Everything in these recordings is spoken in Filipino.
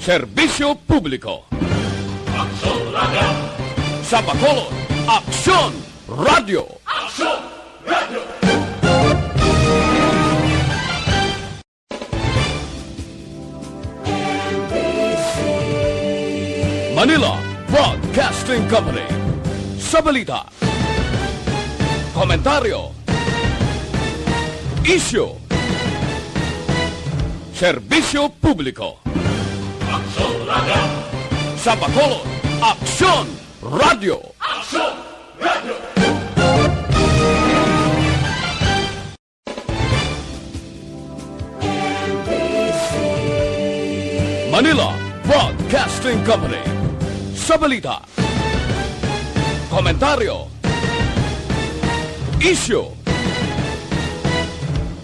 Serbisyo Publiko. Aksyon Radio! Sa Bacolod, Aksyon Radio! Aksyon Radio! Manila Broadcasting Company. Sa balita, komentaryo, isyu, serbisyo publiko. Aksyon Radio! Sa Bacolod, Aksyon Radio! Aksyon Radio! Manila Broadcasting Company. Sa balita, komentaryo, isyu,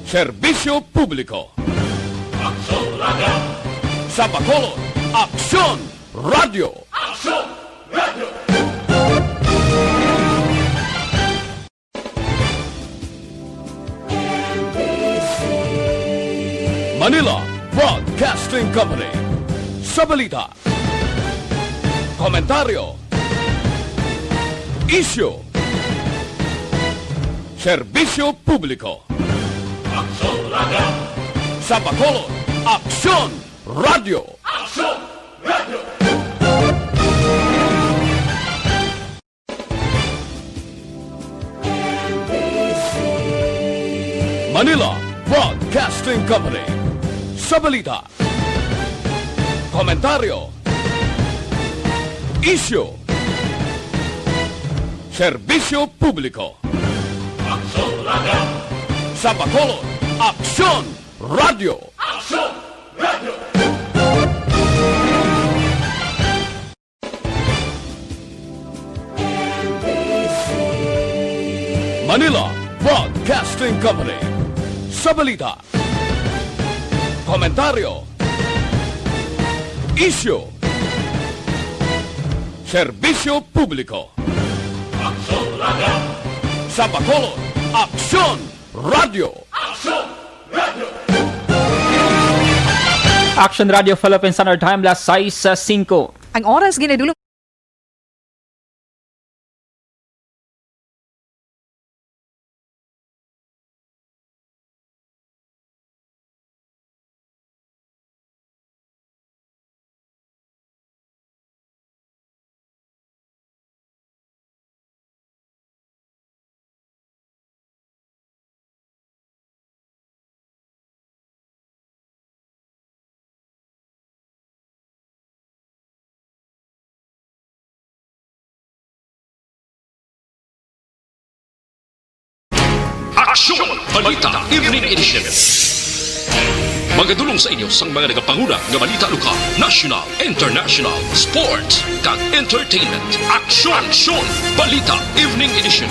serbisyo publiko. Aksyon Radio! Sa Bacolod, Aksyon Radio! Aksyon Radio! Manila Broadcasting Company. Sa balita, komentaryo, isyu, serbisyo publiko. Aksyon Radio! Sa Bacolod, Aksyon Radio! Aksyon Radio! Manila Broadcasting Company. Sa balita, komentaryo, isyu, serbisyo publiko. Aksyon Radio! Sa Bacolod, Aksyon Radio! Aksyon Radio! Manila Broadcasting Company. Sa balita, komentaryo, isyu, serbisyo publiko. Aksyon Radio! Sa Bacolod, Aksyon Radio! Aksyon Radio! Action Radio Philippines Standard Time, last 6:05. Ang oras ginadulong Aksyon! Balita Evening Edition. Magadulong sa inyo sang mga nagapanguna nga balita lokal, national, international, sports, kag entertainment. Aksyon! Balita Evening Edition.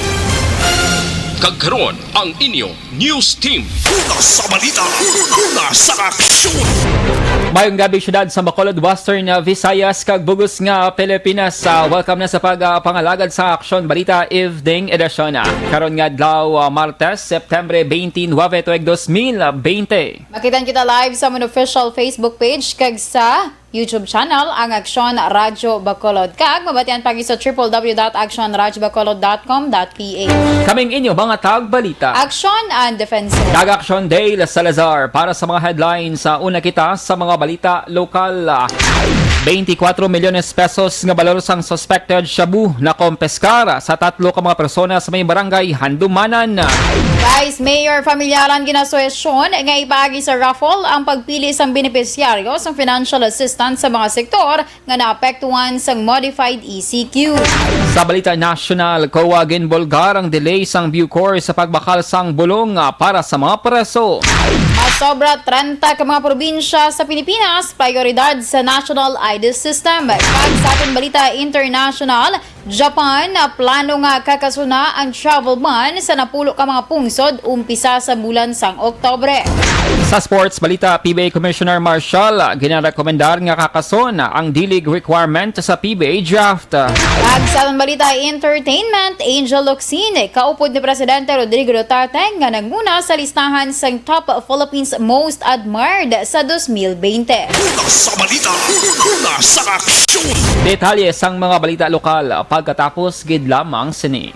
Kagkaroon ang inyong news team. Una sa balita, una sa aksyon. Mayong gabi syudad sa Bacolod, Western Visayas, kag bugos nga Pilipinas. Welcome na sa pagpangalagad sa Aksyon Balita Evening Edition. Karon nga adlaw Martes, September 29, 2020. Makitan kita live sa mon official Facebook page kag sa YouTube channel ang Aksyon Radyo Bacolod. Kag mabatian pagi sa www.actionradyobacolod.com.ph. Kaming inyo mga tagbalita. Aksyon and Defensor. Kag Aksyon Dale Salazar para sa mga headlines sa una kita sa mga balita lokal. 24 milyones pesos nga balor sang suspected shabu na kompeskara sa tatlo ka mga persona sa may barangay Handumanan. Vice Mayor Familyaran ginasuesyon nga ipagi sa raffle ang pagpili sang benepisyaryo sang financial assistance sa mga sektor nga naapektuhan sang modified ECQ. Sa balita national, COA ginbolgar ang delay sang Bucor sa pagbakal sang bulong para sa mga preso. Masobra 30 ka mga probinsya sa Pilipinas, prioridad sa National ID System. Kag sa ating balita international, Japan plano nga kakasuna ang travel ban sa napulo ka mga pungsod umpisa sa bulan sang Oktobre. Sa sports balita, PBA Commissioner Marshall ginarekomendar nga kakason ang D-League requirement sa PBA draft. Kag sa ating balita entertainment, Angel Locsin kaupod ni Presidente Rodrigo Duterte nga nagmuna sa listahan sang top Philippine ratings most admired sa 2020. Una sa balita, una sa aksyon. Detalye sang mga balita lokal pagkatapos gid lamang sini.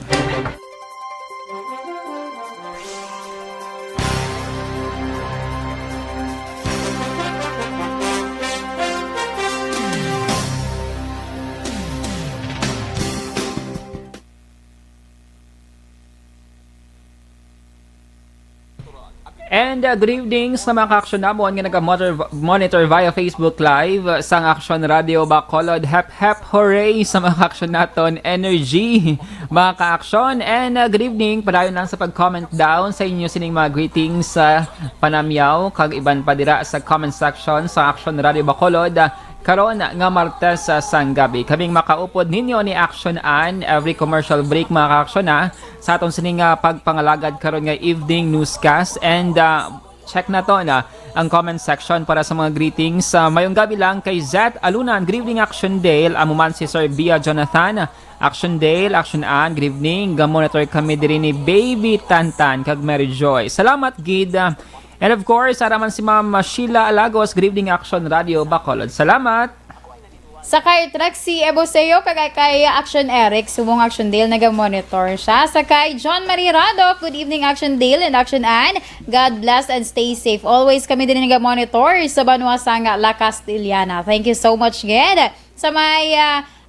And good evening sa mga ka-aksyon namon nga nag-monitor via Facebook Live sang Aksyon Radio Bacolod. Hep hep hooray sa mga ka-aksyon naton, energy mga ka-aksyon. And good evening, padayon lang sa pag-comment down sa inyo sining mga greetings sa panamyaw kag iban pa dira sa comment section sa Aksyon Radio Bacolod. Karon nga Martes sang gabi, kaming makaupod ninyo ni Aksyon An every commercial break mga ka-aksyon sa aton sining pagpangalagad karon nga evening newscast. And check na to ang comment section para sa mga greetings. Mayong gabi lang kay Zet Alunan, good evening Aksyon Dale. Amuman si Sir Bia Jonathan, Aksyon Dale, Aksyon An, good evening. Gamonitor kami diri ni Baby Tantan kag Mary Joy. Salamat gid. And of course, araman si Ma'am Sheila Alagos, good evening Aksyon Radio Bacolod. Salamat. Sa kay Trexie Eboseo, kay Action Eric, subong Action Dale, nag-monitor siya. Sa kay John Marie Radok, good evening Action Dale and Action Ann. God bless and stay safe. Always kami din nag-monitor sa Banuasang La Castillana. Thank you so much, Ged. Sa may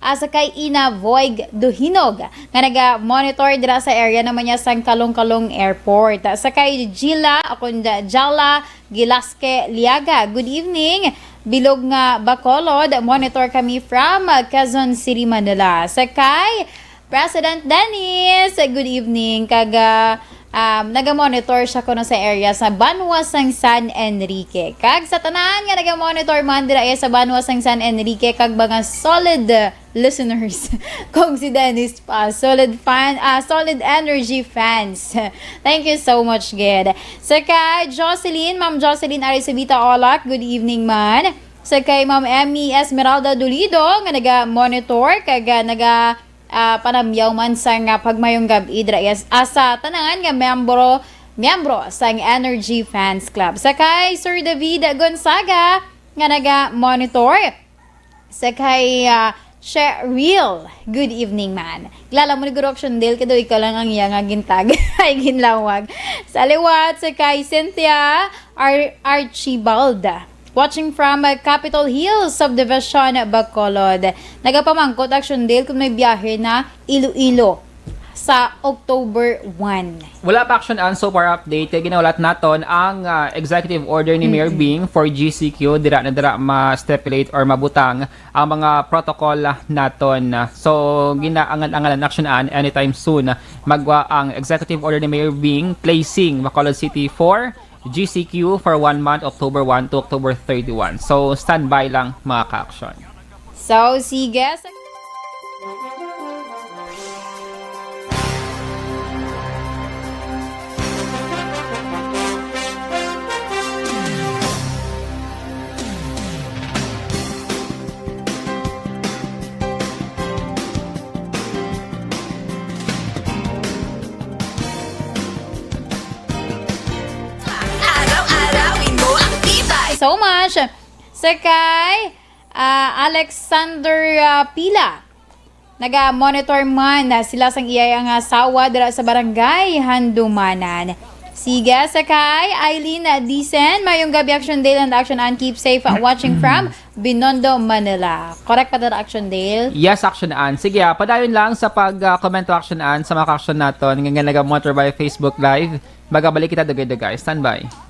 sa kay Ina Voig Duhinog nga naga-monitor dira sa area naman niya sang Kalong-Kalong Airport. Sa kay Gila Akunda Jala Gilaske Liaga, good evening. Bilog nga Bacolod, monitor kami from Quezon City, Manila. Sa kay President Dennis, good evening. Naga-monitor siya kuno sa area sa Banuasang San Enrique. Kag sa tanan nga naga-monitor man dira sa Banuasang San Enrique kag mga solid listeners kung si Dennis pa, solid energy fans. Thank you so much, Ged. Sa kay Jocelyn, Ma'am Jocelyn Arisabita Olak, good evening man. Sa kay Ma'am Emmy Esmeralda Dolido nga naga-monitor kag panamyaw man sa nga pagmayong gabi dira asa tanan nga miyembro sang Energy Fans Club. Sa kay Sir David Gonzaga nga naga-monitor. Sa kay Cheryl, good evening man. Kilala mo ni Action Dale kado ikaw lang ang iya nga gintag ay ginlawag. Sa liwat sa kay Cynthia Archibald, watching from Capitol Hill Subdivision, Bacolod. Nagapamangkot Action Dale kung may biyahe na Iloilo sa October 1. Wala pa Action An so far update. Kaya ginawlat naton ang executive order ni Mayor Bing for GCQ. Dira ma-stipulate or mabutang ang mga protocol naton. So, ginaangal-angalan Action An anytime soon. Magwa ang executive order ni Mayor Bing placing Bacolod City for GCQ for 1 month, October 1 to October 31. So, standby lang mga ka-aksyon. So, sige. So much. Sa kay Alexander Pila, naga-monitor man sila sang iyay ang asawa dira sa barangay Handumanan. Sige, sa kay Eileen Dicen, mayong gabi Action Dale and Action and keep safe watching from Binondo, Manila. Correct pa dira Action Dale? Yes, Action An. Sige, padayon lang sa pag-comment Action An sa mga action naton nga naga-monitor by Facebook Live. Magabalik kita dugay-dugay. Standby.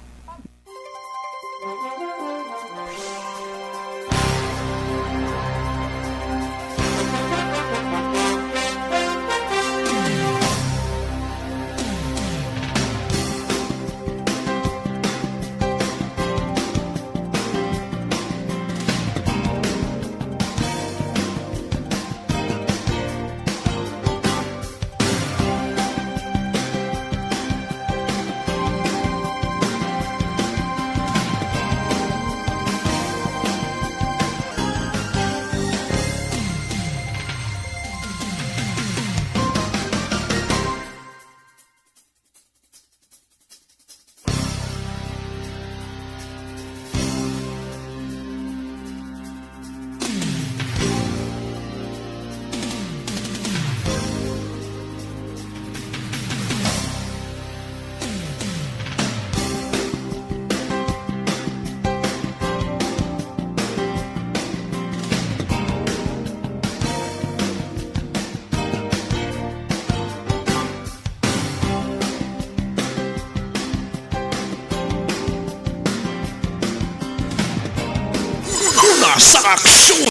Mula sa Aksyon!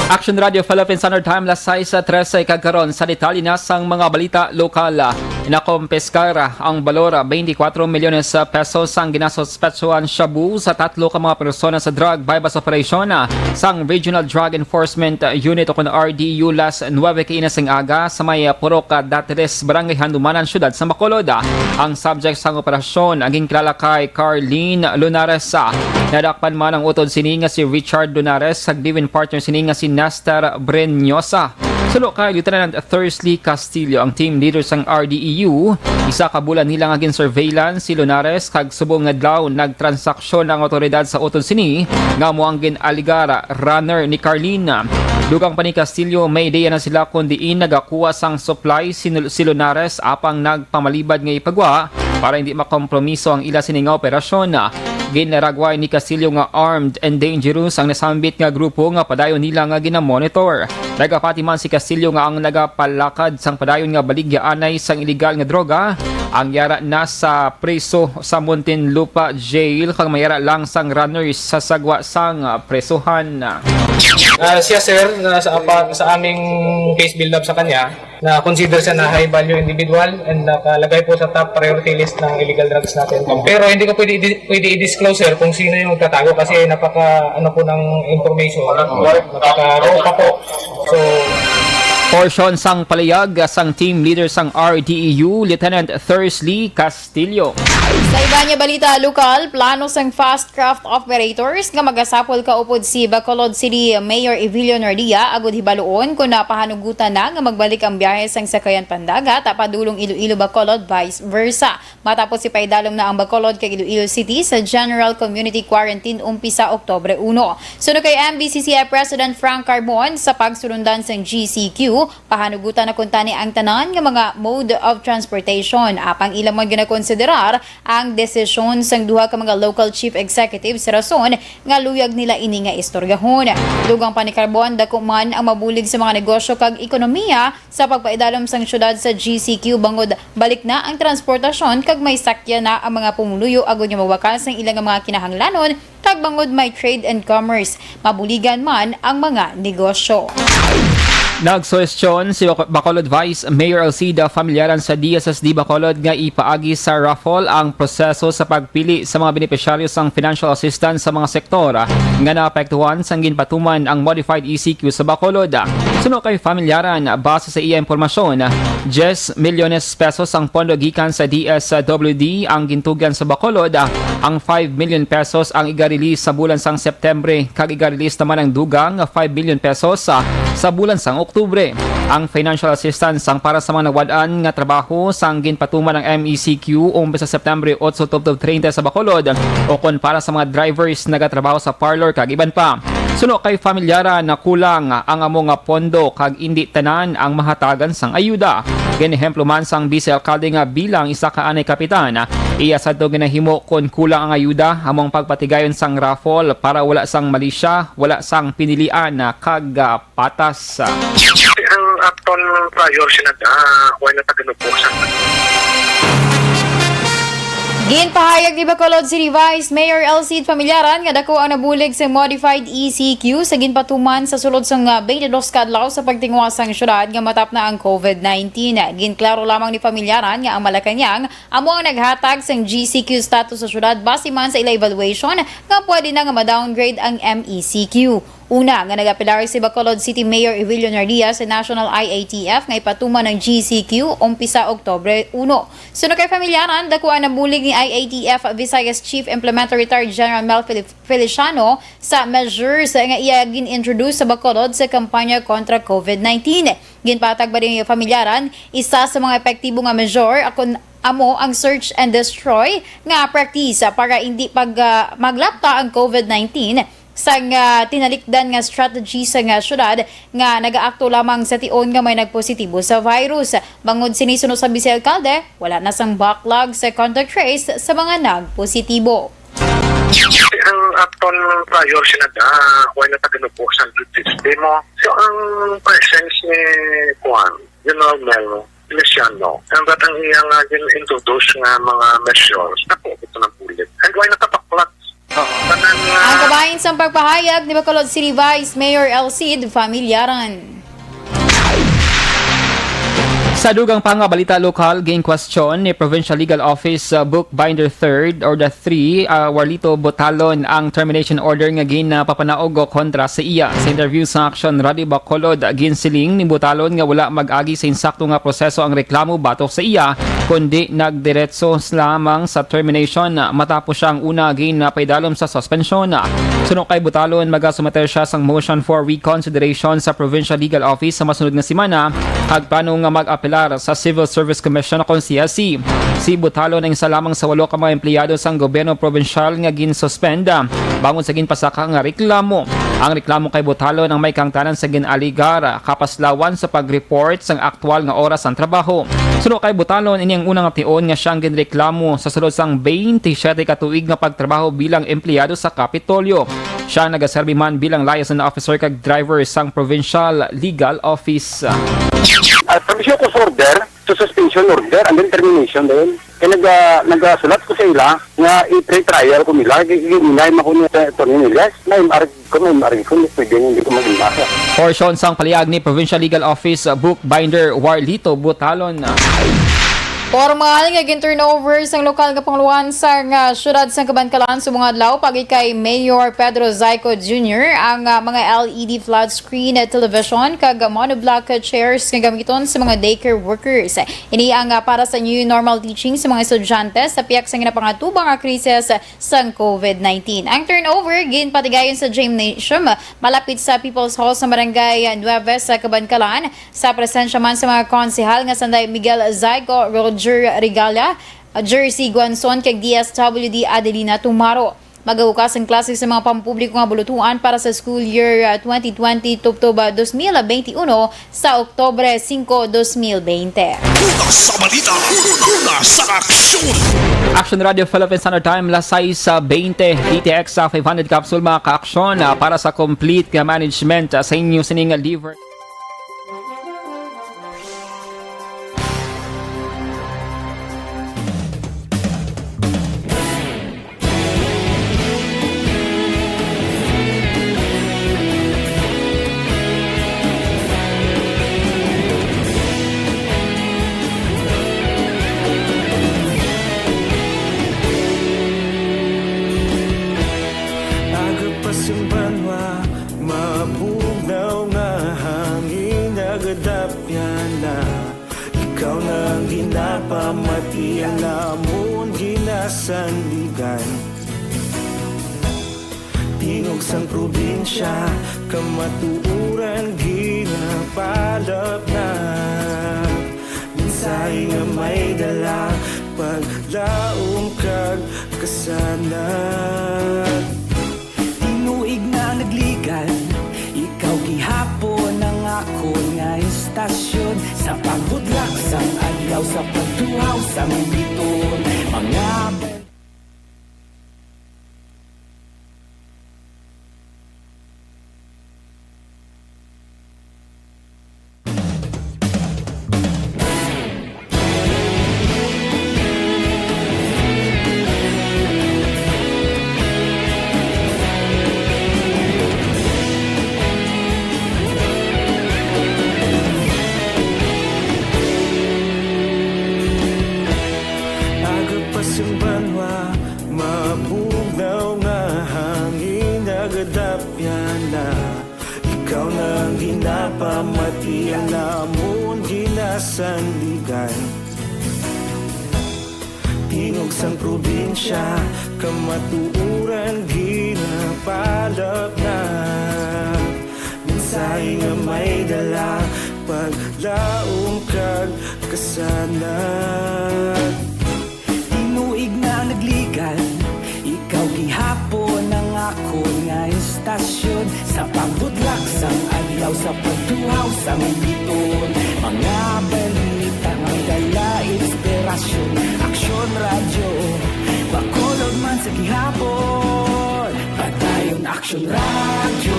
Action Radio Philippines Standard Time las 6:13 kagkaron sa detalye na sang mga balita lokal. Inakompeskara ang balora 24 milyones pesos ang ginasospetsuhan shabu sa tatlo ka mga persona sa drug bypass operation sang Regional Drug Enforcement Unit o kun RDU las 9 kainasing aga sa may Purok Datiles, Barangay Handumanan, Syudad sa Bacolod. Ang subject sang operasyon aging kilala kay Carlene Lunares. Nadakpan man ang utod sini nga si Richard Lunares kag living partner sini nga si Nestor Brenyosa. Sulo kay Lieutenant Thursley Castillo ang team leader sang RDEU. Isa ka bulan nila nga gin-surveillance si Lunares kag subong nga adlaw nagtransaksyon ang otoridad sa utod sini nga mo ang gin-aligara runner ni Carlina. Dugang pa ni Castillo, may ideya na sila kung diin nagakuha sang supply si Lunares apang nagpamalibad nga ipagwa para hindi makompromiso ang ila sini nga operasyon. Ginaragway ni Castillo nga armed and dangerous ang nasambit nga grupo nga padayon nila nga ginamonitor. Nagapati man si Castillo nga ang nagapalakad sang padayon nga baligyaanay sang illegal nga droga. Ang yara na sa preso sa Muntinlupa Jail kag mayara lang sang runners sa sagwa sang presuhan. Siya sir, sa aming case build-up sa kanya, na consider siya na high value individual and nakalagay po sa top priority list ng illegal drugs natin. Pero hindi ko pwede i-disclose sir kung sino yung tatago kasi napaka po ng information, napaka-raw pa po. So, Portion sang palayag sang team leader sang RDEU, Lieutenant Thursley Castillo. Sa iba niya balita lokal, plano sang fast craft operators nga magasapol kaupod si Bacolod City Mayor Evilio Nardia agud hibaluon kung napahanugutan na nga magbalik ang biyahe sang sakayan pandagat padulong Iloilo Bacolod vice versa. Matapos si paidalom na ang Bacolod kay Iloilo City sa General Community Quarantine umpisa Oktubre 1. Suno kay MBCCI President Frank Carbon sa pagsulundan sang GCQ, pahanugutan na kuntani ang tanan nga mga mode of transportation apang ilang man ginakonsiderar ang desisyon sang duha ka mga local chief executives sa rason nga luyag nila ini nga istoryahon. Dugang pa ni Carbon dako man ang mabulig sa mga negosyo kag ekonomiya sa pagpaidalom sang syudad sa GCQ bangod balik na ang transportasyon kag may sakya na ang mga pumuluyo agud nga mawakas ang ilang mga kinahanglanon kag bangod may trade and commerce mabuligan man ang mga negosyo. Nagsuwestyon si Bacolod Vice Mayor Alcida Familiaran sa DSSD Bacolod nga ipaagi sa raffle ang proseso sa pagpili sa mga benepisyaryo sang financial assistance sa mga sektor nga naapektuhan sang ginpatuman ang modified ECQ sa Bacolod. Suno kay Familiaran, base sa iya impormasyon, 10 milyones pesos ang pondo gikan sa DSWD ang gintugan sa Bacolod. Ang 5 million pesos ang iga-release sa bulan sang Septembre kag iga-release naman ang dugang 5 million pesos sa bulan sang Oktubre. Ang financial assistance ang para sa mga nagwadaan nga trabaho sang ginpatuman ng MECQ umpisa sa September 8 to 30 sa Bacolod o kon para sa mga drivers nagatrabaho sa parlor kag iban pa. Suno kay Familiara na kulang ang among pondo kag indi tanan ang mahatagan sang ayuda. Ginehemplo man sang Vice Alcalde nga bilang isa ka anay kapitan, iya sadto ginahimo kon kulang ang ayuda among pagpatigayon sang raffle para wala sang malisya, wala sang pinilian na kag patas. Ang aton priority na wala na taganupusan. Ginpahayag ni Bacolod City Vice Mayor Elcid Familiaran nga dako ang nabulig sa modified ECQ sa ginpatuman sa sulod sang 22 kadlaw sa pagtingwa sang syudad nga matap na ang COVID-19. Ginklaro lamang ni Familiaran nga ang Malacañang amo ang naghatag sang GCQ status sa syudad base man sa ila evaluation nga pwede na nga ma-downgrade ang MECQ. Una nga nagapilar si Bacolod City Mayor Evilio Nardia sa National IATF nga ipatuman ng GCQ umpisa Oktubre 1. Suno kay Familiaran, dako ang nabulig ni IATF Visayas Chief Implementer Retired General Mel Feliciano sa measures nga iya gin-introduce sa Bacolod sa kampanya kontra COVID-19. Ginpatag ba rin yung Familiaran, isa sa mga epektibo nga measure amo ang search and destroy nga practice para hindi maglapta ang COVID-19 sang tinalikdan nga strategy sa nga syudad nga nagaakto lamang sa tion nga may nagpositibo sa virus. Bangod sinisunod sa Vice Alcalde, wala na sang backlog sa contact trace sa mga nagpositibo. Ang aton priority na wala na taganupusan sistema. So ang presence ni Juan, General Mel Feliciano, ang batang iyang introduce nga mga measures na po ito ng pulit. And why nakapaklat sang pagpahayag ni Bacolod City Vice Mayor Elcid Familyaran. Sa dugang pangabalita lokal, gain question ni Provincial Legal Office Bookbinder 3rd or the 3, Warlito Botalon ang termination order nga gin na papanaog kontra sa iya. Sa interview sa Aksyon Radio Bacolod, ginsiling ni Botalon nga wala mag-agi sa insakto nga proseso ang reklamo batok sa iya, kundi nagdiretso lamang sa termination matapos siyang una gin na paidalom sa suspension. Sunod kay Botalon, magasumater siya sang motion for reconsideration sa Provincial Legal Office sa masunod nga semana, hagplano nga mag-apelar sa Civil Service Commission o CSC. Si Botalon ang isa lamang sa 8 ka mga empleyado sang gobyerno provincial nga gin-suspend bangon sa ginpasaka nga reklamo. Ang reklamo kay Botalon ang may kangtanan sa ginaligar kapaslawan sa pag-report sang aktual nga oras ang trabaho. Sunod kay Botalon, ini ang unang tion nga siyang ginreklamo sa sulod sang 27 ka tuig nga pagtrabaho bilang empleyado sa Kapitolyo. Siya nagaserbi man bilang liaison officer kag driver sang Provincial Legal Office. Provincial cause order, to suspension order, and then termination din. Kaya nagasulat ko sa ila nga i-trial ko nila, ginay mo ko niya ito nila, may marig ko, pwede hindi ko mag-inasa. Portion sang palihag ni Provincial Legal Office Bookbinder Warlito Botalon. Formal nga gin-turnover sang lokal nga pangluan sang syudad sang Kabankalan sa mga adlaw pagi kay Mayor Pedro Zayco Jr. ang mga LED flat screen television kag monoblock chairs nga gamiton sa mga daycare workers. Ini ang para sa new normal teaching sa mga estudyante sa piyak sang ginapangatubang nga krisis sang COVID-19. Ang turnover ginpatigayon sa gymnasium malapit sa People's Hall sa Barangay 9 sa Kabankalan sa presensya man sa mga konsehal nga sanday Miguel Zayco Regala, Jersey Guanzon kag DSWD Adelina Tumaro. Magabukas ang klase sa mga pampubliko nga bulutuan para sa school year 2020 to October 2021 sa Oktobre 5, 2020. Sa balita, sa aksyon! Action Radio Philippines Standard Time, lasay sa 20 DTX sa 500 capsule mga ka-aksyon para sa complete management sa inyo sining liver. Tingog sang probinsya, kamatuuran ginapalap na. Minsay nga may dala, paglaom kag kasanat. Tinuig na nagligan, ikaw gihapon ang ako nga istasyon. Sa pagbudlak sang adlaw, sa pagtuhaw sang biton, mga tingog sang probinsya, kamatuuran ginapalap na. Minsay nga may dala, paglaom kag kasanat. Tinuig na nagligan, ikaw gihapon ang ako nga istasyon. Sa pagbudlak sang adlaw, sa pagtuhaw sang biton, mga balita nga dala inspirasyon. Aksyon Radio, Bacolod man sa gihapon. Padayon Aksyon Radio,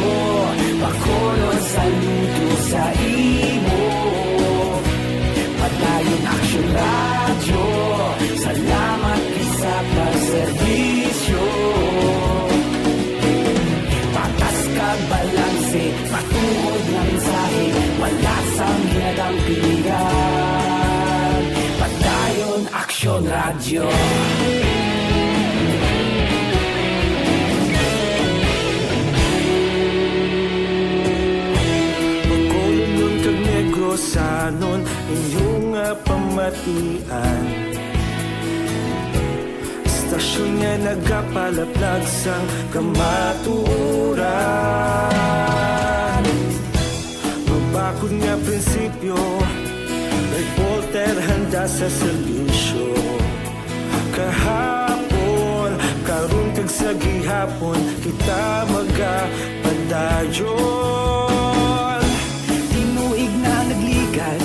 Bacolod saludo sa imo. Padayon Aksyon Radio, salamat sa pagserbisyo. inyong pamatian. Istasyon niya nagapalaplag sang kamaturan. Mabakod nga prinsipyo, reporter handa sa serbisyo. Kahapon, karong kag sa gihapon, kita magapadayon. Tinuig na nagligan,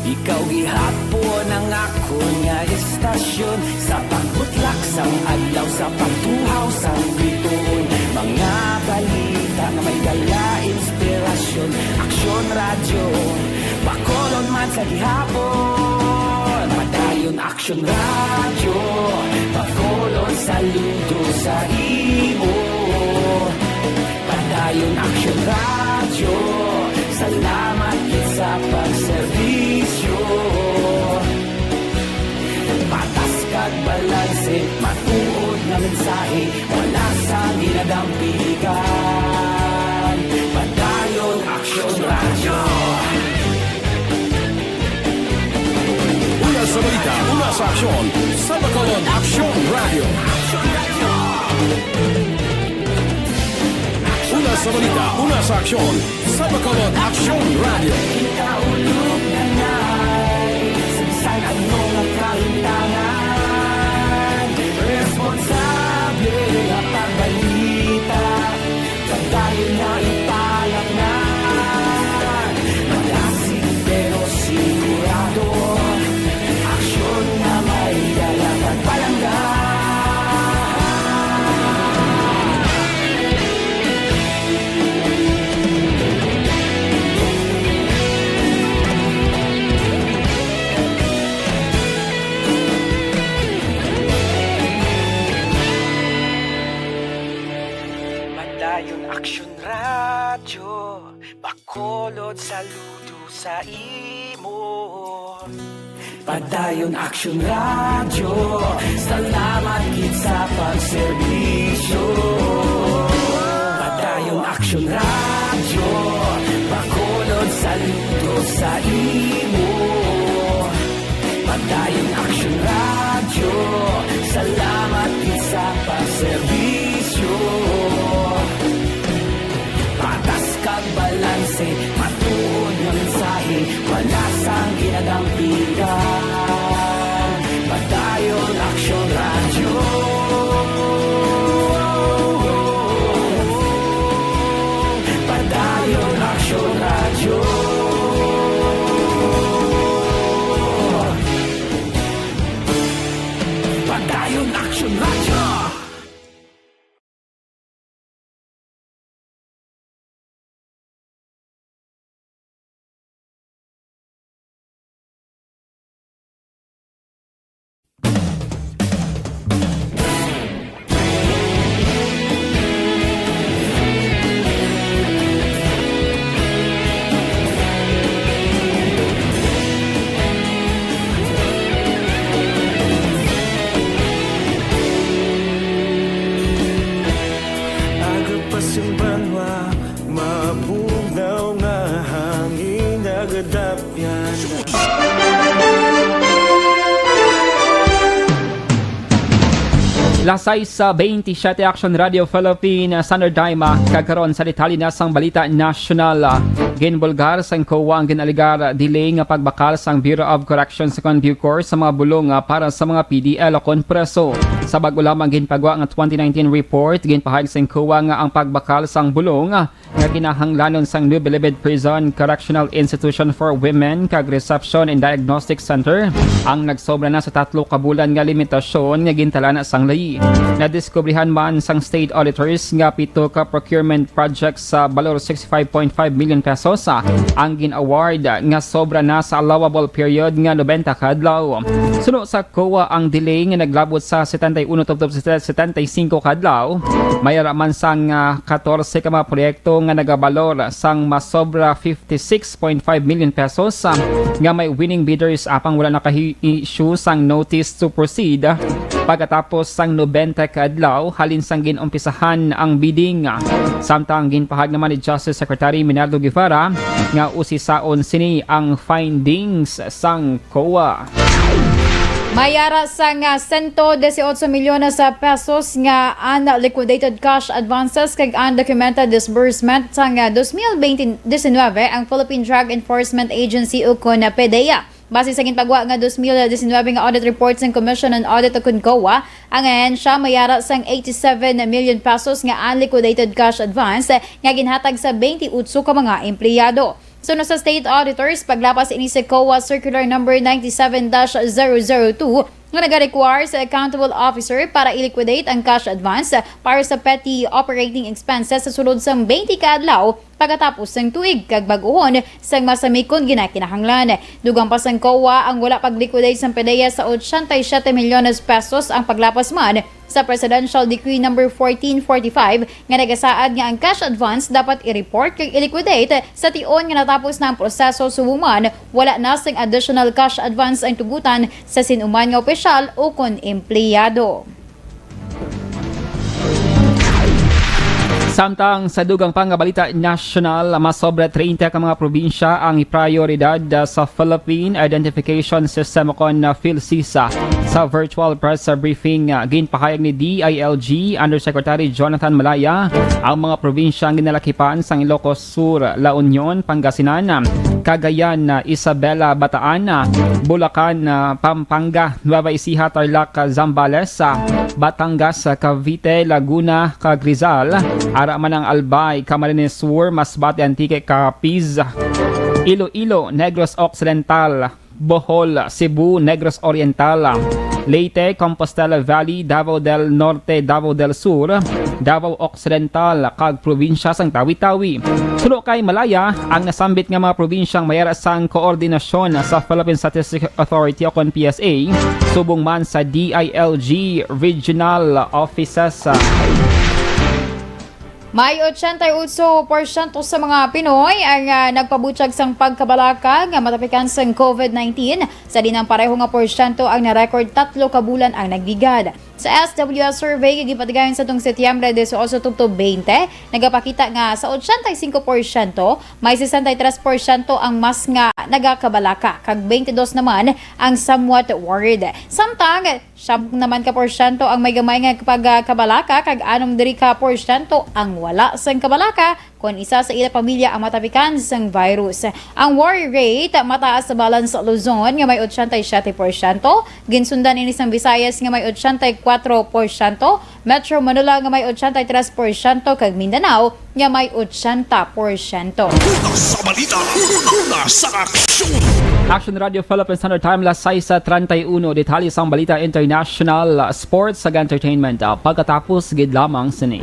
ikaw gihapon ang ako nga istasyon. Sa pagbutlak sang adlaw, sa pagtuhaw sang bituon, mga balita na may dala inspirasyon. Aksyon radyo, bakolon man sa gihapon. Padayon Aksyon radyo, bakolon saludo sa imo. Padayon Aksyon radyo, salamat kit sa pagserbisyo. Patas kag balanse, matuod na mensahe, wala sa ginadampigan. Padayon Aksyon radyo. Una sa balita, una sa aksyon, sa Bacolod Aksyon Radio. Una sa balita, una sa aksyon, sa Bacolod Aksyon Radio. Ikaulog na na'y sagsay ang mga kahintangan. Responsable na pagbalita, pagdayo na ipalak na. Malasig pero sigurado, aksyon na may dalang pagpalangga. Padayon Aksyon radyo, bakolod saludo sa imo. Padayon Aksyon radyo, salamat kit sa pagserbisyo. Padayon Aksyon radyo, bakolod saludo sa imo. Padayon Aksyon radyo, salamat kit sa pagserbisyo. Patas kag balanse, matuod nga mensahe, wala sang ginadampigan. Padayon Aksyon radyo. Padayon Aksyon radyo. Padayon Aksyon radyo. Agapasimbangwa, mabugnaw nga hangin nagadapyan. Lasay sa 27 Aksyon Radio Philippine Standard Time kagkaroon sa detalye na sang balita national. Ginbulgar sang COA ang ginaligar delay nga pagbakal sang Bureau of Corrections sa Bucor sa mga bulong para sa mga PDL kon preso. Sa bago lamang ginpagwa nga 2019 report, ginpahayag sang COA nga ang pagbakal sang bulong nga ginahanglanon sang New Bilibid Prison Correctional Institution for Women kag Reception and Diagnostic Center ang nagsobra na sa 3 ka bulan nga limitasyon nga gintala na sang layi. Nadiskubrihan man sang state auditors nga 7 ka procurement projects sa balor 65.5 million pesos ang gin-award nga sobra na sa allowable period nga 90 ka adlaw. Suno sa COA ang delay nga naglabot sa 71 tubtob sa 75 ka adlaw. Mayara man sang 14 ka mga proyekto nga nagabalor sang masobra 56.5 million pesos nga may winning bidders apang wala naka-issue sang notice to proceed pagkatapos sang 90 ka adlaw halin sang ginumpisahan ang bidding. Samtang ginpahag naman ni Justice Secretary Minardo Guevara nga usisaon sini ang findings sang COA. Mayara sang 118 milyones sa pesos nga unliquidated cash advances kag undocumented disbursement sang 2019 ang Philippine Drug Enforcement Agency o PDEA. Base sa ginpagwa nga 2019 nga audit reports ng Commission on Audit o COA, ang ahensya mayara sang 87 million pesos nga unliquidated cash advance nga ginhatag sa 28 ka mga empleyado. So sa state auditors, paglapas ini sa COA Circular Number 97-002 nga nag-require sa accountable officer para i-liquidate ang cash advance para sa petty operating expenses sa sulod sang 20 ka adlaw pagkatapos ng tuig kag bag-ohon sang masamikon ginakinahanglan. Dugang pa sang COA ang wala pag-liquidate sang PDEA sa 87 milyones pesos ang paglapas man sa Presidential Decree Number 1445 nga nagasaad nga ang cash advance dapat i-report kag i-liquidate sa tion nga natapos na ang proseso subuman wala na sing additional cash advance ang tugutan sa sinuman nga opisyal o kon empleyado. Samtang sa dugang pang balita national, mas sobra 30 ka mga probinsya ang iprioridad sa Philippine Identification System o kon PhilSISA. Sa virtual press briefing, ginpahayag ni DILG Undersecretary Jonathan Malaya ang mga probinsya ang ginalakipan sa Ilocos Sur, La Union, Pangasinan, Cagayan, Isabela, Bataan, Bulacan, Pampanga, Nueva Ecija, Tarlac, Zambales, Batangas, Cavite, Laguna, Rizal, ara man ang Albay, Camarines Sur, Masbate, Antique, Capiz, Iloilo, Negros Occidental, Bohol, Cebu, Negros Oriental, Leyte, Compostela Valley, Davao del Norte, Davao del Sur, Davao Occidental, kag probinsya sang Tawi-Tawi. Sulo kay Malaya, ang nasambit nga mga probinsyang mayara sang koordinasyon sa Philippine Statistics Authority o kon PSA, subong man sa DILG Regional Offices. May 88% sa mga Pinoy ang nagpabutyag sang pagkabalaka nga matapikan sang COVID-19. Sa dinang pareho nga porsyento ang na-record 3 ka bulan ang nagdigad. Sa SWS survey, gipatigayon sa itong Setyembre 18-20, nagapakita nga sa 85%, may 63% ang mas nga nagakabalaka, kag 22 naman ang somewhat worried. Samtang, 7 naman ka porsyento ang may gamay nga pagkabalaka, kag 6 ka porsyento ang wala sang kabalaka, kung isa sa ila pamilya ang matapikan sang virus. Ang worry rate mataas sa Balance Luzon nga may 87%, ginsundan ini sang Visayas nga may 84%, Metro Manila nga may 83%, kag Mindanao nga may 80%. Sa balita, sa aksyon! Action Radio Philippine Standard Time, las 6:31, detalye sa balita international, sports, ag entertainment. Pagkatapos, gid lamang sini.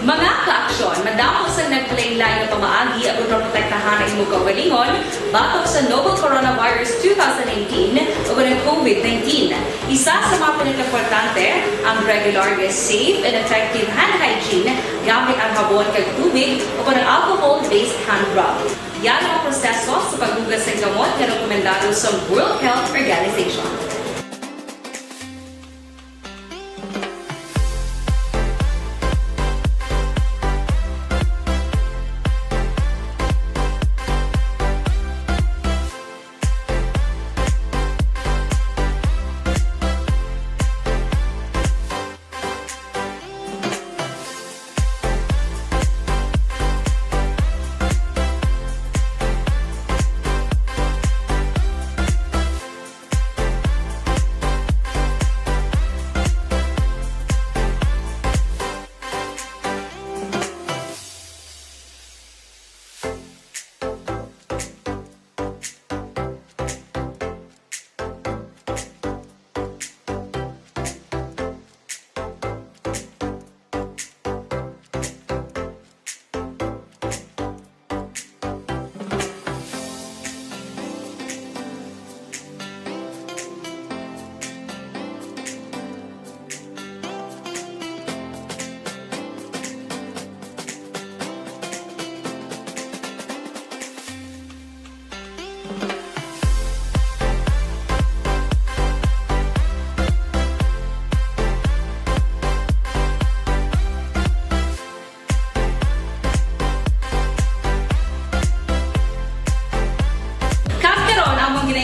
Mga kaaksyon, madamo sa nagpalaylay na pamaagi at protektahan ang imong kaugalingon batok sa novel coronavirus 2018 o ng COVID-19. Isa sa mga pinaka-importante ang regular, safe, and effective hand hygiene gamit ang habon kag tubig o ng alcohol-based hand rub. Yan ang proseso sa paghugas ng gamot na rekomendado sa World Health Organization.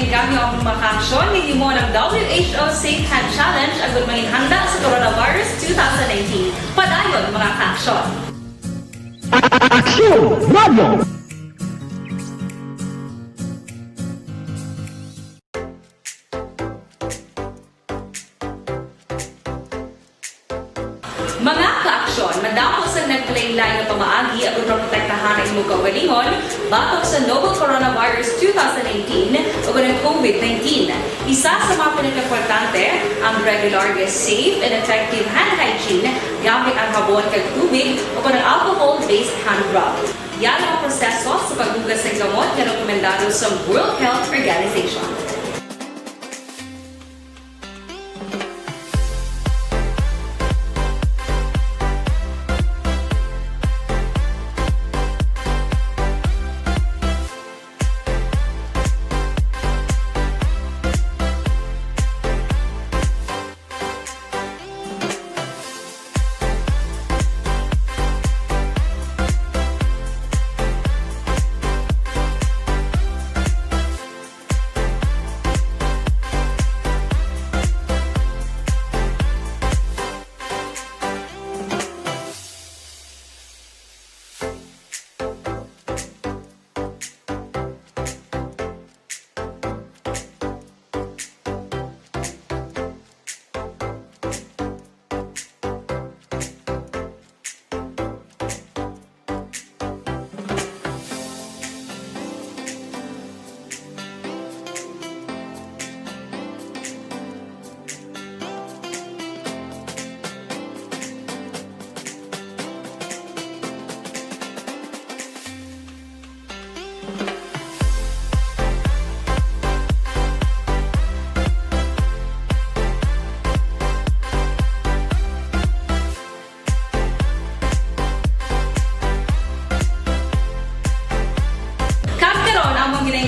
Gamit ang mga aksyon ni mo ng WHO Safe Hand Challenge agad maging handa sa coronavirus 2019. Padayon mga aksyon. Aksyon Radio! Mga kaaksyon, madamo sa nagpalaylay na pamaagi at protektahan ang imong kaugalingon batok sa novel coronavirus 2018 o ng COVID-19. Isa sa mga pinaka-importante ang regular, safe, and effective hand hygiene gamit ang habon kag tubig o ng alcohol-based hand rub. Yan ang proseso sa paghugas ng gamot na rekomendado sa World Health Organization.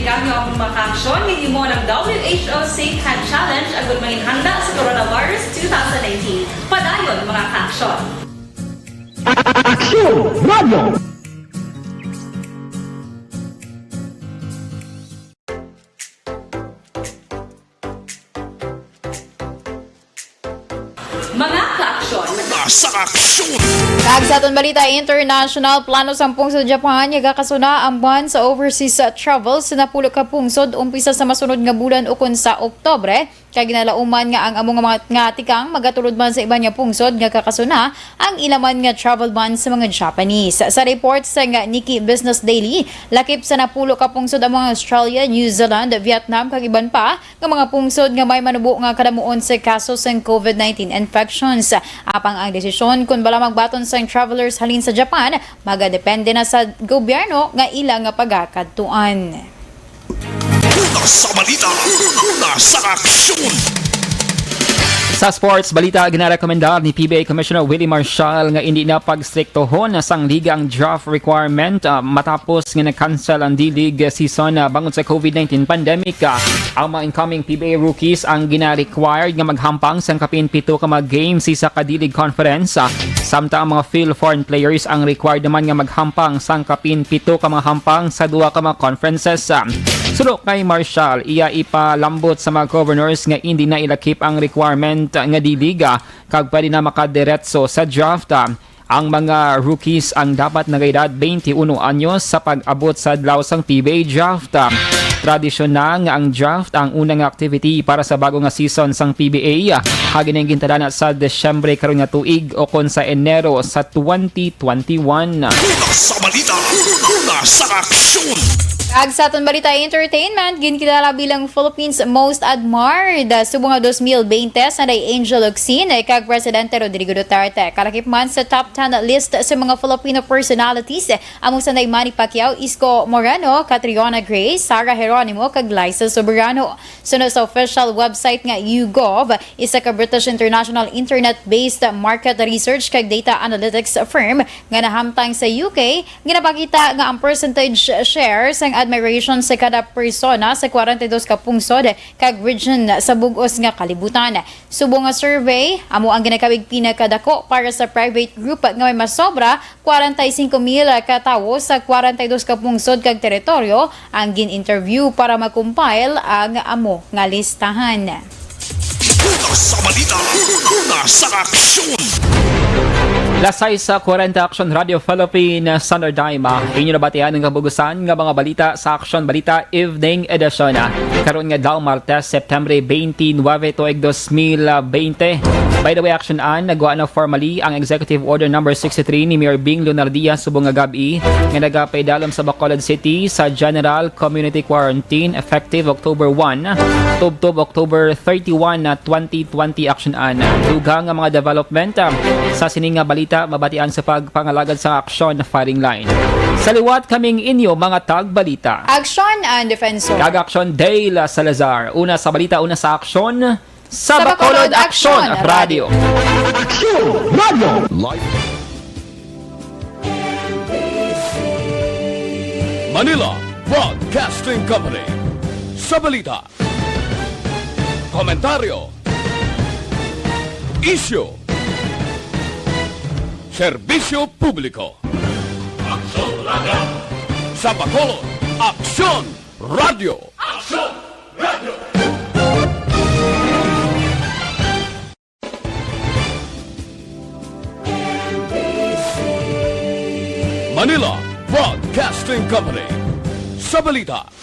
Gamit ang mga aksyon ni mo ng WHO Safe Hand Challenge agad maging handa sa coronavirus 2019. Padayon mga aksyon. Aksyon Radio! Mga kaaksyon, Sa aksyon! Kag sa aton balita international, plano sa pungsod Japan yagakasuna ang ban sa overseas travels na pulo ka pungsod umpisa sa masunod nga bulan ukon sa Oktobre Kag ginalauman nga ang among nga tikang magatulod man sa iba nga pungsod nga kakasuna ang ilaman nga travel ban sa mga Japanese. Sa report sa nga Nikkei Business Daily, lakip sa napulo ka pungsod ang mga Australia, New Zealand, Vietnam kag iban pa nga mga pungsod nga may manubo nga kadamuon sa kaso sa COVID-19 infections. Apang ang desisyon kung bala magbaton sa travelers halin sa Japan, magadepende na sa gobyerno nga ilang nga pagakadtuan. Una sa balita, una sa aksyon. Sa sports balita, ginarekomendar ni PBA Commissioner Willie Marshall nga hindi na pagstriktohon sang liga ang draft requirement matapos nga na-cancel ang D-League season bangon sa COVID-19 pandemic. Ang mga incoming PBA rookies ang gina-required nga maghampang sang kapin 7 ka mga games sa ka-D-League conference. Samtang ang mga field foreign players ang required naman nga maghampang sang kapin 7 ka mga hampang sa 2 ka mga conferences. Sulok kay Marshall, iya ipalambot sa mga governors nga hindi na ilakip ang requirement nga D-Liga kag pwede na makadiretso sa draft. Ang mga rookies ang dapat nagaedad 21 anyos sa pag-abot sa adlaw sang PBA draft. Tradisyon na nga ang draft ang unang activity para sa bagong nga season sang PBA. Hagin ang gintadana sa Desyembre karon nga tuig o kon sa Enero sa 2021. Una sa balita, una sa aksyon. Ag sa aton balita entertainment, ginkilala bilang Philippines Most Admired subong 2020 sa Angel Oxin kag Presidente Rodrigo Duterte. Kalakip man sa top 10 list sa mga Filipino personalities among sanay Manny Pacquiao, Isko Moreno, Catriona Gray, Sarah Geronimo kag Liza Soberano. Sunod sa official website nga YouGov, isa ka British international internet-based market research kag data analytics firm nga nahamtang sa UK, ginapakita nga ang percentage shares ang admiration sa kada persona sa 42 ka pungsod kag region sa bug-os nga kalibutan. Subong nga survey, amo ang ginakawig pinakadako para sa private group nga may masobra 45,000 ka tawo sa 42 ka pungsod kag teritoryo ang gin-interview para mag-compile ang amo nga listahan. Una sa balita, una sa aksyon. Lasay sa 40 Aksyon Radio Philippine Standard Time. Inyo nabatihan ng kabugusan nga mga balita sa Aksyon Balita Evening Edition. Karon nga daw Martes, September 29, 2020. By the way, Action An, nagawa na formally ang Executive Order number 63 ni Mayor Bing Lunardia subong nga gabi nga nagapaydalom sa Bacolod City sa General Community Quarantine effective October 1 tubtob October 31 na 2020. Action An. Dugang nga mga development sa sining nga balita mabatian sa pagpangalagad sa Aksyon Firing Line. Saliwat kaming inyo mga tagbalita. Aksyon and Defensor. Kag-Aksyon Dale Salazar. Una sa balita, una sa Aksyon. Sa Bacolod Aksyon Radio. Aksyon Radio. Manila Broadcasting Company. Sa balita. Komentaryo. Issue. Serbisyo publiko. Aksyon Radio. Sa Bacolod Aksyon Radio. Aksyon Radio. Manila Broadcasting Company. Sa balita.